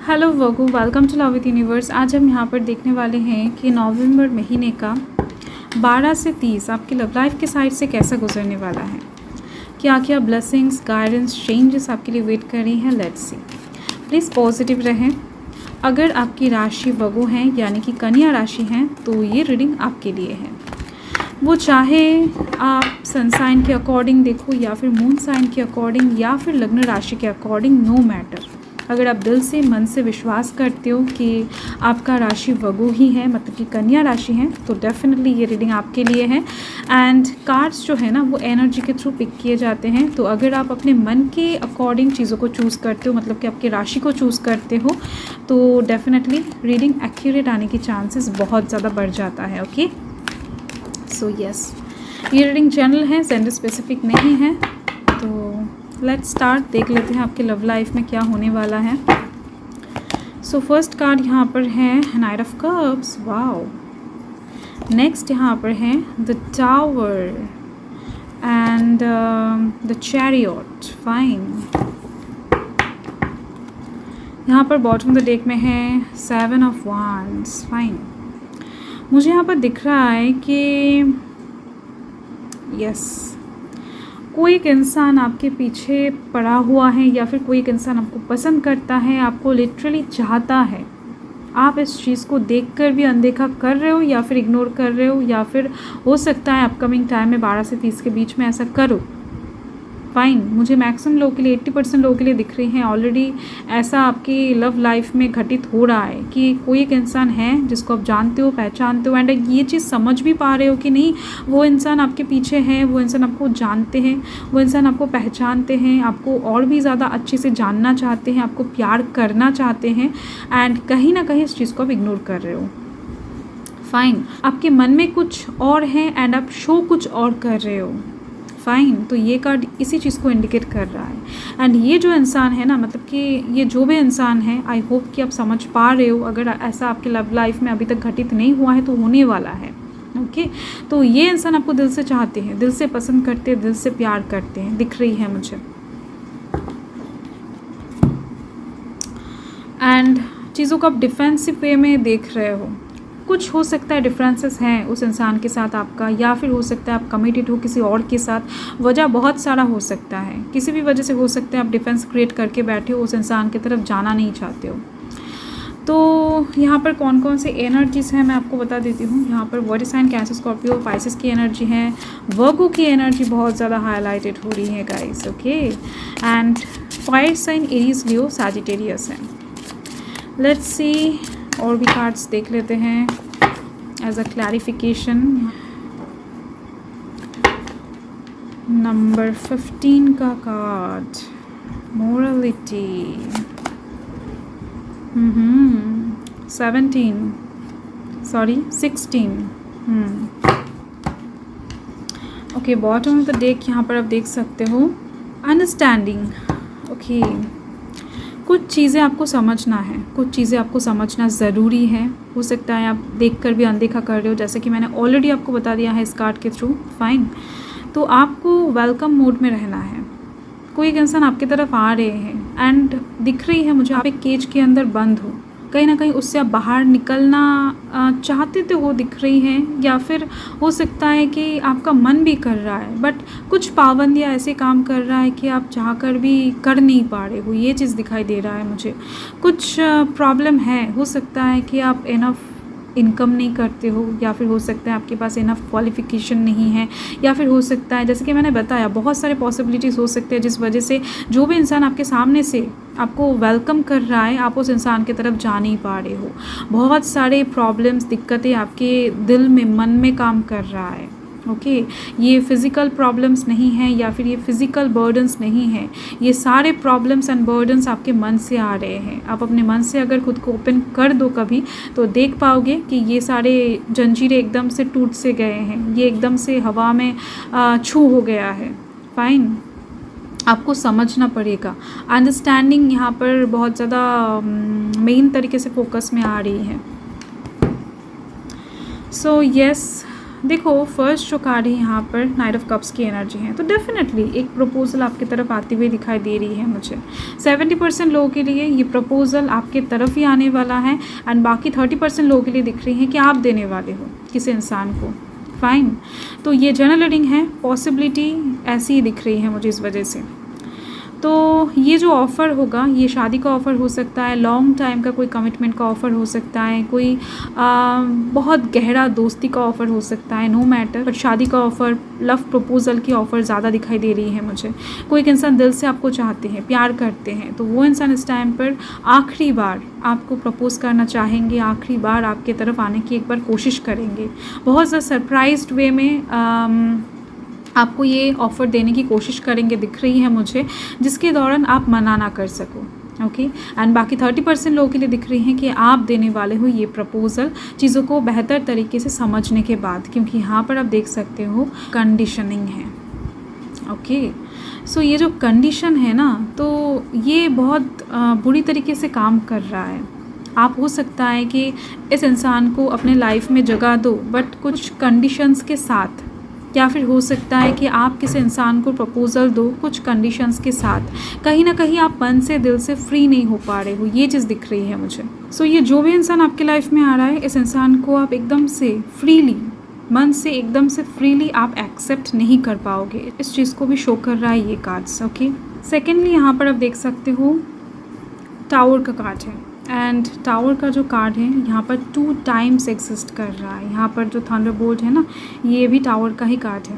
Hello Virgo, welcome to love with universe. आज हम यहाँ पर देखने वाले हैं कि नवंबर महीने का 12 से 30 आपकी लव लाइफ के साइड से कैसा गुजरने वाला है। क्या क्या ब्लेसिंग्स, गाइडेंस, चेंजेस आपके लिए वेट कर रही हैं। Let's see. प्लीज़ पॉजिटिव रहें। अगर आपकी राशि वर्गो हैं यानी कि कन्या राशि हैं तो ये रीडिंग आपके लिए है। वो चाहे आप सन साइन के अकॉर्डिंग देखो या फिर मून साइन के अकॉर्डिंग या फिर लग्न राशि के अकॉर्डिंग, नो मैटर। अगर आप दिल से मन से विश्वास करते हो कि आपका राशि वर्गो ही है, मतलब कि कन्या राशि है, तो डेफिनेटली ये रीडिंग आपके लिए है। एंड कार्ड्स जो है ना वो एनर्जी के थ्रू पिक किए जाते हैं। तो अगर आप अपने मन के अकॉर्डिंग चीज़ों को चूज़ करते हो, मतलब कि आपकी राशि को चूज़ करते हो, तो डेफिनेटली रीडिंग एक्यूरेट आने की चांसेस बहुत ज़्यादा बढ़ जाता है। ओके, सो यस, ये रीडिंग जनरल है, जेंडर स्पेसिफिक नहीं है। तो लेट्स स्टार्ट, देख लेते हैं आपके लव लाइफ में क्या होने वाला है। सो फर्स्ट कार्ड यहाँ पर है night of cups. Wow. Next यहाँ पर है the tower and the chariot. Fine. यहाँ पर बॉटम ऑफ द डेक में है 7 ऑफ वांड्स। फाइन। मुझे यहाँ पर दिख रहा है कि यस, कोई एक इंसान आपके पीछे पड़ा हुआ है या फिर कोई एक इंसान आपको पसंद करता है, आपको लिटरली चाहता है। आप इस चीज़ को देखकर भी अनदेखा कर रहे हो या फिर इग्नोर कर रहे हो, या फिर हो सकता है अपकमिंग टाइम में 12 से 30 के बीच में ऐसा करो। फाइन। मुझे मैक्सिमम लोगों के लिए 80% लोगों के लिए दिख रही हैं ऑलरेडी ऐसा आपकी लव लाइफ में घटित हो रहा है कि कोई एक इंसान है जिसको आप जानते हो, पहचानते हो, एंड ये चीज़ समझ भी पा रहे हो कि नहीं, वो इंसान आपके पीछे है, वो इंसान आपको जानते हैं, वो इंसान आपको पहचानते हैं, आपको और भी ज़्यादा अच्छे से जानना चाहते हैं, आपको प्यार करना चाहते हैं, एंड कहीं ना कहीं इस चीज़ को आप इग्नोर कर रहे हो। फाइन। आपके मन में कुछ और है एंड आप शो कुछ और कर रहे हो। फाइन। तो ये कार्ड इसी चीज़ को इंडिकेट कर रहा है। एंड ये जो इंसान है ना, मतलब कि ये जो भी इंसान है, आई होप कि आप समझ पा रहे हो। अगर ऐसा आपके लव लाइफ में अभी तक घटित नहीं हुआ है तो होने वाला है। ओके, तो ये इंसान आपको दिल से चाहते हैं, दिल से पसंद करते हैं, दिल से प्यार करते हैं, दिख रही है मुझे। एंड चीज़ों को आप डिफेंसिव वे में देख रहे हो। कुछ हो सकता है डिफरेंसेस हैं उस इंसान के साथ आपका, या फिर हो सकता है आप कमिटेड हो किसी और के साथ। वजह बहुत सारा हो सकता है, किसी भी वजह से हो सकता है आप डिफेंस क्रिएट करके बैठे हो, उस इंसान की तरफ जाना नहीं चाहते हो। तो यहाँ पर कौन कौन से एनर्जीज हैं मैं आपको बता देती हूँ। यहाँ पर water sign, Cancer, Scorpio, Pisces की एनर्जी है। वर्गो की एनर्जी बहुत ज़्यादा हाईलाइटेड हो रही है guys. Okay, and fire sign Aries, Leo, Sagittarius है। लेट्स सी, और भी कार्ड्स देख लेते हैं एज अ क्लैरिफिकेशन। नंबर 15 का card, morality. 16। Okay, bottom of the deck यहाँ पर आप देख सकते हो अंडरस्टैंडिंग। ओके, कुछ चीज़ें आपको समझना है, कुछ चीज़ें आपको समझना ज़रूरी है। हो सकता है आप देखकर भी अनदेखा कर रहे हो, जैसे कि मैंने ऑलरेडी आपको बता दिया है इस कार्ड के थ्रू। फाइन। तो आपको वेलकम मोड में रहना है। कोई एक इंसान आपकी तरफ आ रहे हैं एंड दिख रही है मुझे आप एक केज के अंदर बंद हो, कहीं ना कहीं उससे आप बाहर निकलना चाहते तो वो दिख रही हैं, या फिर हो सकता है कि आपका मन भी कर रहा है बट कुछ पाबंदियाँ ऐसे काम कर रहा है कि आप चाहकर भी कर नहीं पा रहे हो। ये चीज़ दिखाई दे रहा है मुझे। कुछ प्रॉब्लम है, हो सकता है कि आप इनफ इनकम नहीं करते हो, या फिर हो सकता है आपके पास इनफ क्वालिफिकेशन नहीं है, या फिर हो सकता है जैसे कि मैंने बताया बहुत सारे पॉसिबिलिटीज़ हो सकते हैं जिस वजह से जो भी इंसान आपके सामने से आपको वेलकम कर रहा है आप उस इंसान की तरफ जा नहीं पा रहे हो। बहुत सारे प्रॉब्लम्स, दिक्कतें आपके दिल में, मन में काम कर रहा है। ओके, ये फिज़िकल प्रॉब्लम्स नहीं हैं या फिर ये फिज़िकल बर्डन्स नहीं हैं, ये सारे प्रॉब्लम्स एंड बर्डन्स आपके मन से आ रहे हैं। आप अपने मन से अगर खुद को ओपन कर दो कभी, तो देख पाओगे कि ये सारे जंजीरें एकदम से टूट से गए हैं, ये एकदम से हवा में छू हो गया है। फाइन। आपको समझना पड़ेगा। अंडरस्टैंडिंग यहाँ पर बहुत ज़्यादा मेन तरीके से फोकस में आ रही है। सो यस, देखो फर्स्ट जो कार्ड है यहाँ पर नाइट ऑफ कप्स की एनर्जी है, तो डेफिनेटली एक प्रपोजल आपकी तरफ आती हुई दिखाई दे रही है मुझे। 70% लोगों के लिए ये प्रपोजल आपके तरफ ही आने वाला है एंड बाकी 30% लोगों के लिए दिख रही है कि आप देने वाले हो किसी इंसान को। फाइन, तो ये जनरल रीडिंग है, पॉसिबिलिटी ऐसी ही दिख रही है मुझे इस वजह से। तो ये जो ऑफ़र होगा ये शादी का ऑफ़र हो सकता है, लॉन्ग टाइम का कोई कमिटमेंट का ऑफ़र हो सकता है, कोई बहुत गहरा दोस्ती का ऑफ़र हो सकता है, नो मैटर, बट शादी का ऑफ़र, लव प्रपोजल की ऑफ़र ज़्यादा दिखाई दे रही है मुझे। कोई एक इंसान दिल से आपको चाहते हैं, प्यार करते हैं, तो वो इंसान इस टाइम पर आखिरी बार आपको प्रपोज़ करना चाहेंगे, आखिरी बार आपके तरफ आने की एक बार कोशिश करेंगे, बहुत ज़्यादा सरप्राइज्ड वे में आपको ये ऑफ़र देने की कोशिश करेंगे दिख रही है मुझे, जिसके दौरान आप मना ना कर सको। ओके, एंड बाकी 30% लोगों के लिए दिख रही है कि आप देने वाले हो ये प्रपोज़ल चीज़ों को बेहतर तरीके से समझने के बाद, क्योंकि यहाँ पर आप देख सकते हो कंडीशनिंग है। ओके, सो ये जो कंडीशन है ना, तो ये बहुत बुरी तरीके से काम कर रहा है। आप हो सकता है कि इस इंसान को अपने लाइफ में जगह दो, बट कुछ कंडीशंस के साथ, या फिर हो सकता है कि आप किसी इंसान को प्रपोज़ल दो कुछ कंडीशंस के साथ, कहीं ना कहीं आप मन से दिल से फ्री नहीं हो पा रहे हो, ये चीज़ दिख रही है मुझे। सो ये जो भी इंसान आपके लाइफ में आ रहा है, इस इंसान को आप एकदम से फ्रीली, मन से एकदम से फ्रीली आप एक्सेप्ट नहीं कर पाओगे, इस चीज़ को भी शो कर रहा है ये कार्ड्स। ओके, सेकेंडली यहाँ पर आप देख सकते हो टावर का कार्ड है, एंड टावर का जो कार्ड है यहाँ पर 2 टाइम्स एग्जिस्ट कर रहा है। यहाँ पर जो थंडरबोल्ट है ना, ये भी टावर का ही कार्ड है।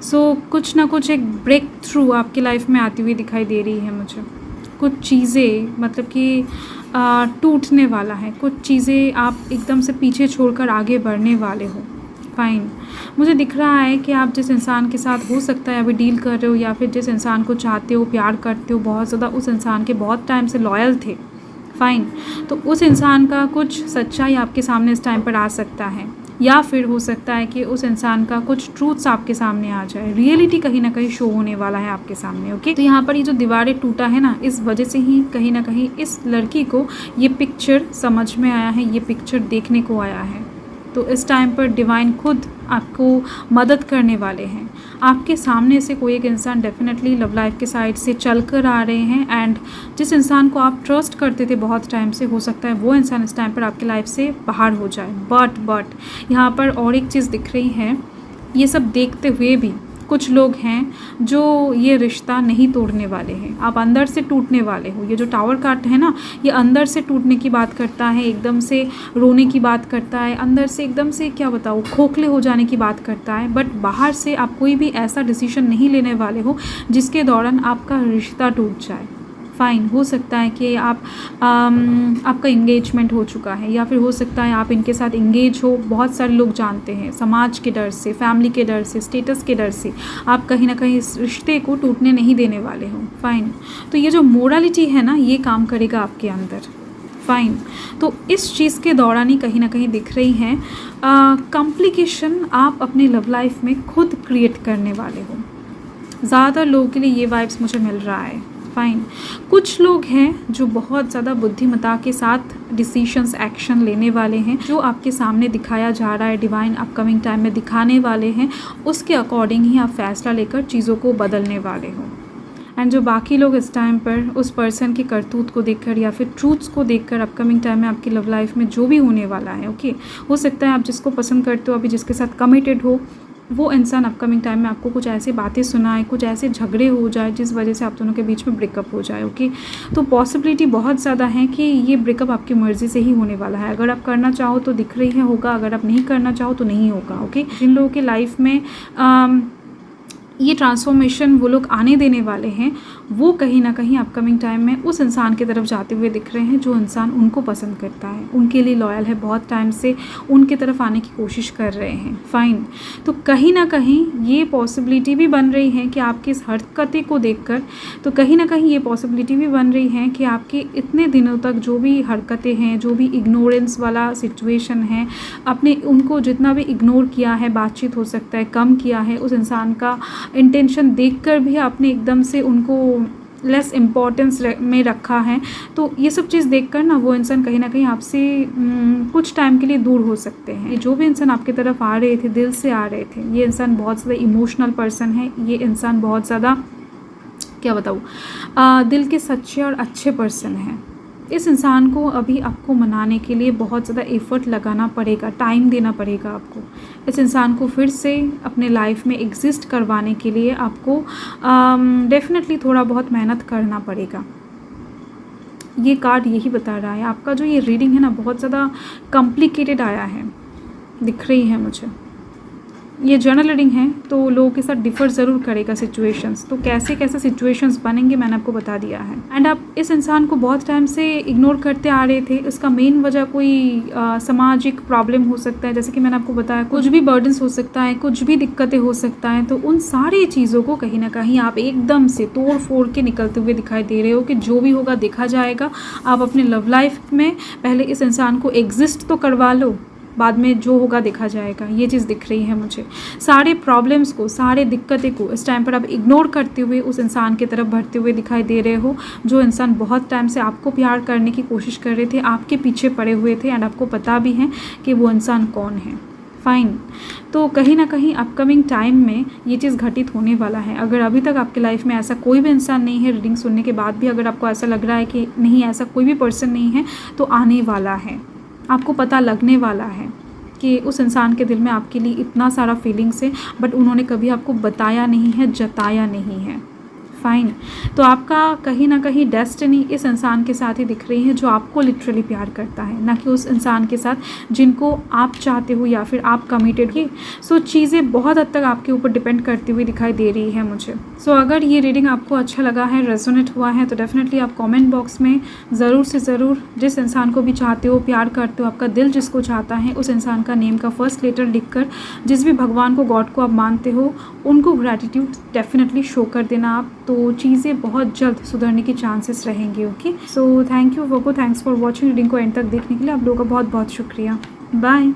सो कुछ ना कुछ एक ब्रेक थ्रू आपकी लाइफ में आती हुई दिखाई दे रही है मुझे। कुछ चीज़ें मतलब कि टूटने वाला है, कुछ चीज़ें आप एकदम से पीछे छोड़कर आगे बढ़ने वाले हो। फाइन, मुझे दिख रहा है कि आप जिस इंसान के साथ हो सकता है अभी डील कर रहे हो, या फिर जिस इंसान को चाहते हो, प्यार करते हो बहुत ज़्यादा, उस इंसान के बहुत टाइम से लॉयल थे। फाइन, तो उस इंसान का कुछ सच्चाई आपके सामने इस टाइम पर आ सकता है, या फिर हो सकता है कि उस इंसान का कुछ ट्रूथ्स आपके सामने आ जाए, रियलिटी कहीं ना कहीं शो होने वाला है आपके सामने। ओके, तो यहाँ पर ये जो दीवारें टूटा है ना, इस वजह से ही कहीं ना कहीं इस लड़की को ये पिक्चर समझ में आया है, ये पिक्चर देखने को आया है। तो इस टाइम पर डिवाइन खुद आपको मदद करने वाले हैं। आपके सामने से कोई एक इंसान डेफिनेटली लव लाइफ के साइड से चल कर आ रहे हैं, एंड जिस इंसान को आप ट्रस्ट करते थे बहुत टाइम से, हो सकता है वो इंसान इस टाइम पर आपकी लाइफ से बाहर हो जाए। बट यहाँ पर और एक चीज़ दिख रही है, ये सब देखते हुए भी कुछ लोग हैं जो ये रिश्ता नहीं तोड़ने वाले हैं, आप अंदर से टूटने वाले हो। ये जो टावर कार्ड है ना, ये अंदर से टूटने की बात करता है, एकदम से रोने की बात करता है, अंदर से एकदम से क्या बताऊँ, खोखले हो जाने की बात करता है। बट बाहर से आप कोई भी ऐसा डिसीजन नहीं लेने वाले हो जिसके दौरान आपका रिश्ता टूट जाए। फ़ाइन, हो सकता है कि आपका इंगेजमेंट हो चुका है, या फिर हो सकता है आप इनके साथ इंगेज हो, बहुत सारे लोग जानते हैं, समाज के डर से, फैमिली के डर से, स्टेटस के डर से आप कहीं ना कहीं इस रिश्ते को टूटने नहीं देने वाले हो। फ़ाइन, तो ये जो मोरालिटी है ना, ये काम करेगा आपके अंदर। फ़ाइन, तो इस चीज़ के दौरान ही कहीं ना कहीं दिख रही है कॉम्प्लिकेशन आप अपने लव लाइफ में खुद क्रिएट करने वाले हो। ज़्यादातर लोगों के लिए ये वाइब्स मुझे मिल रहा है। फाइन, कुछ लोग हैं जो बहुत ज़्यादा बुद्धिमत्ता के साथ डिसीशंस, एक्शन लेने वाले हैं, जो आपके सामने दिखाया जा रहा है, डिवाइन अपकमिंग टाइम में दिखाने वाले हैं, उसके अकॉर्डिंग ही आप फैसला लेकर चीज़ों को बदलने वाले हो। एंड जो बाकी लोग इस टाइम पर उस पर्सन के करतूत को देखकर या फिर ट्रूथ्स को देखकर अपकमिंग टाइम में आपकी लव लाइफ में जो भी होने वाला है, ओके, हो सकता है आप जिसको पसंद करते हो, अभी जिसके साथ कमिटेड हो, वो इंसान अपकमिंग टाइम में आपको कुछ ऐसी बातें सुनाए, कुछ ऐसे झगड़े हो जाए जिस वजह से आप दोनों के बीच में ब्रेकअप हो जाए। ओके, तो पॉसिबिलिटी बहुत ज़्यादा है कि ये ब्रेकअप आपकी मर्ज़ी से ही होने वाला है। अगर आप करना चाहो तो दिख रही है होगा, अगर आप नहीं करना चाहो तो नहीं होगा। ओके, जिन लोगों के लाइफ में ये ट्रांसफॉर्मेशन वो लोग आने देने वाले हैं, वो कहीं ना कहीं अपकमिंग टाइम में उस इंसान की तरफ जाते हुए दिख रहे हैं जो इंसान उनको पसंद करता है, उनके लिए लॉयल है, बहुत टाइम से उनके तरफ आने की कोशिश कर रहे हैं। फाइन, तो कहीं ना कहीं ये पॉसिबिलिटी भी बन रही है कि आपकी इस हरकतें को देखकर, तो कहीं ना कहीं ये पॉसिबिलिटी भी बन रही है कि आपके इतने दिनों तक जो भी हरकतें हैं, जो भी इग्नोरेंस वाला सिचुएशन है, आपने उनको जितना भी इग्नोर किया है, बातचीत हो सकता है कम किया है, उस इंसान का इंटेंशन देखकर भी आपने एकदम से उनको लेस इम्पोर्टेंस में रखा है। तो ये सब चीज़ देखकर ना वो इंसान कहीं ना कहीं आपसे कुछ टाइम के लिए दूर हो सकते हैं। जो भी इंसान आपकी तरफ आ रहे थे, दिल से आ रहे थे, ये इंसान बहुत ज़्यादा इमोशनल पर्सन है। ये इंसान बहुत ज़्यादा, क्या बताऊँ, दिल के सच्चे और अच्छे पर्सन हैं। इस इंसान को अभी आपको मनाने के लिए बहुत ज़्यादा एफ़र्ट लगाना पड़ेगा, टाइम देना पड़ेगा आपको। इस इंसान को फिर से अपने लाइफ में एग्जिस्ट करवाने के लिए आपको डेफिनेटली थोड़ा बहुत मेहनत करना पड़ेगा। ये कार्ड यही बता रहा है। आपका जो ये रीडिंग है ना, बहुत ज़्यादा कॉम्प्लिकेटेड आया है, दिख रही है मुझे। ये जर्नल रीडिंग है तो लोगों के साथ डिफ़र ज़रूर करेगा सिचुएशंस। तो कैसे कैसे सिचुएशंस बनेंगे मैंने आपको बता दिया है। एंड आप इस इंसान को बहुत टाइम से इग्नोर करते आ रहे थे। इसका मेन वजह कोई सामाजिक प्रॉब्लम हो सकता है, जैसे कि मैंने आपको बताया, कुछ भी बर्डन्स हो सकता है, कुछ भी दिक्कतें हो सकता है। तो उन सारी चीज़ों को कहीं ना कहीं आप एकदम से तोड़ फोड़ के निकलते हुए दिखाई दे रहे हो कि जो भी होगा देखा जाएगा। आप अपने लव लाइफ में पहले इस इंसान को एग्जिस्ट तो करवा लो, बाद में जो होगा देखा जाएगा। ये चीज़ दिख रही है मुझे। सारे प्रॉब्लम्स को, सारे दिक्कतें को इस टाइम पर आप इग्नोर करते हुए उस इंसान की तरफ बढ़ते हुए दिखाई दे रहे हो। जो इंसान बहुत टाइम से आपको प्यार करने की कोशिश कर रहे थे, आपके पीछे पड़े हुए थे, एंड आपको पता भी है कि वो इंसान कौन है। फाइन। तो कहीं ना कहीं अपकमिंग टाइम में ये चीज़ घटित होने वाला है। अगर अभी तक आपके लाइफ में ऐसा कोई भी इंसान नहीं है, रीडिंग सुनने के बाद भी अगर आपको ऐसा लग रहा है कि नहीं ऐसा कोई भी पर्सन नहीं है, तो आने वाला है। आपको पता लगने वाला है कि उस इंसान के दिल में आपके लिए इतना सारा फीलिंग्स है, बट उन्होंने कभी आपको बताया नहीं है, जताया नहीं है। फाइन। तो आपका कहीं ना कहीं डेस्टिनी इस इंसान के साथ ही दिख रही है जो आपको लिटरली प्यार करता है, ना कि उस इंसान के साथ जिनको आप चाहते हो या फिर आप कमिटेड हो। सो चीज़ें बहुत हद तक आपके ऊपर डिपेंड करती हुई दिखाई दे रही है मुझे। सो अगर ये रीडिंग आपको अच्छा लगा है, रेजोनेट हुआ है, तो डेफिनेटली आप कमेंट बॉक्स में ज़रूर से ज़रूर जिस इंसान को भी चाहते हो, प्यार करते हो, आपका दिल जिसको चाहता है, उस इंसान का नेम का फर्स्ट लेटर लिखकर जिस भी भगवान को, गॉड को आप मानते हो, उनको ग्रैटिट्यूड डेफिनेटली शो कर देना आप। तो चीज़ें बहुत जल्द सुधरने की चांसेस रहेंगे। ओके, सो थैंक यू वोको, थैंक्स फॉर वॉचिंग। रीडिंग को एंड तक देखने के लिए आप लोगों का बहुत बहुत शुक्रिया। बाय।